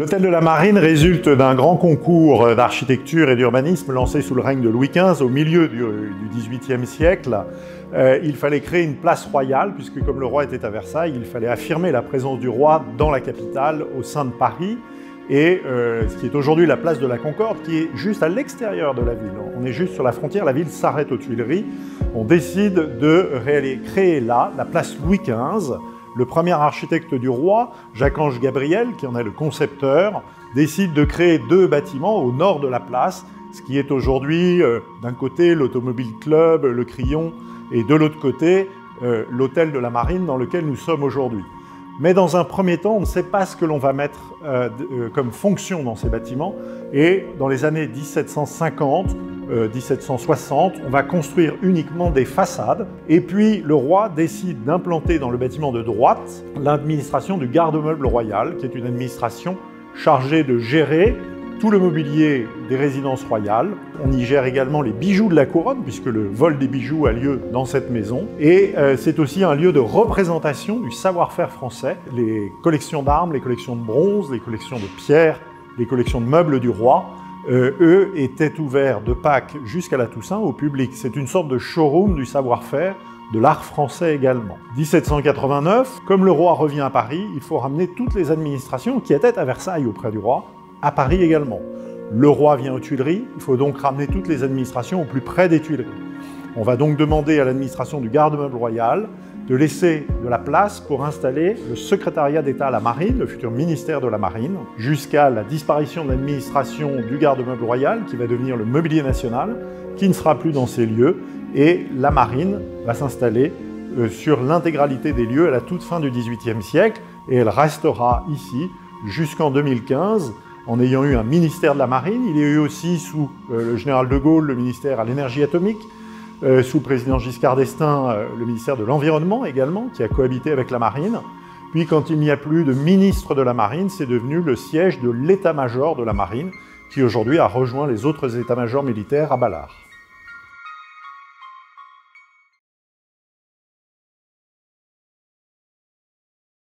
L'hôtel de la Marine résulte d'un grand concours d'architecture et d'urbanisme lancé sous le règne de Louis XV au milieu du XVIIIe siècle. Il fallait créer une place royale, puisque comme le roi était à Versailles, il fallait affirmer la présence du roi dans la capitale, au sein de Paris, et ce qui est aujourd'hui la place de la Concorde, qui est juste à l'extérieur de la ville. On est juste sur la frontière, la ville s'arrête aux Tuileries. On décide de créer là la place Louis XV. Le premier architecte du roi, Jacques-Ange Gabriel, qui en est le concepteur, décide de créer deux bâtiments au nord de la place, ce qui est aujourd'hui, d'un côté, l'Automobile Club, le Crillon, et de l'autre côté, l'hôtel de la Marine dans lequel nous sommes aujourd'hui. Mais dans un premier temps, on ne sait pas ce que l'on va mettre comme fonction dans ces bâtiments, et dans les années 1750, 1760, on va construire uniquement des façades. Et puis le roi décide d'implanter dans le bâtiment de droite l'administration du garde-meuble royal, qui est une administration chargée de gérer tout le mobilier des résidences royales. On y gère également les bijoux de la couronne, puisque le vol des bijoux a lieu dans cette maison. Et c'est aussi un lieu de représentation du savoir-faire français. Les collections d'armes, les collections de bronze, les collections de pierres, les collections de meubles du roi, eux étaient ouverts de Pâques jusqu'à la Toussaint au public. C'est une sorte de showroom du savoir-faire, de l'art français également. 1789, comme le roi revient à Paris, il faut ramener toutes les administrations qui étaient à Versailles auprès du roi, à Paris également. Le roi vient aux Tuileries, il faut donc ramener toutes les administrations au plus près des Tuileries. On va donc demander à l'administration du garde-meuble royal de laisser de la place pour installer le secrétariat d'État à la Marine, le futur ministère de la Marine, jusqu'à la disparition de l'administration du garde-meuble royal, qui va devenir le mobilier national, qui ne sera plus dans ces lieux, et la Marine va s'installer sur l'intégralité des lieux à la toute fin du XVIIIe siècle, et elle restera ici jusqu'en 2015, en ayant eu un ministère de la Marine. Il y a eu aussi, sous le général de Gaulle, le ministère à l'énergie atomique, sous le président Giscard d'Estaing, le ministère de l'Environnement également, qui a cohabité avec la Marine. Puis quand il n'y a plus de ministre de la Marine, c'est devenu le siège de l'état-major de la Marine, qui aujourd'hui a rejoint les autres états-majors militaires à Ballard.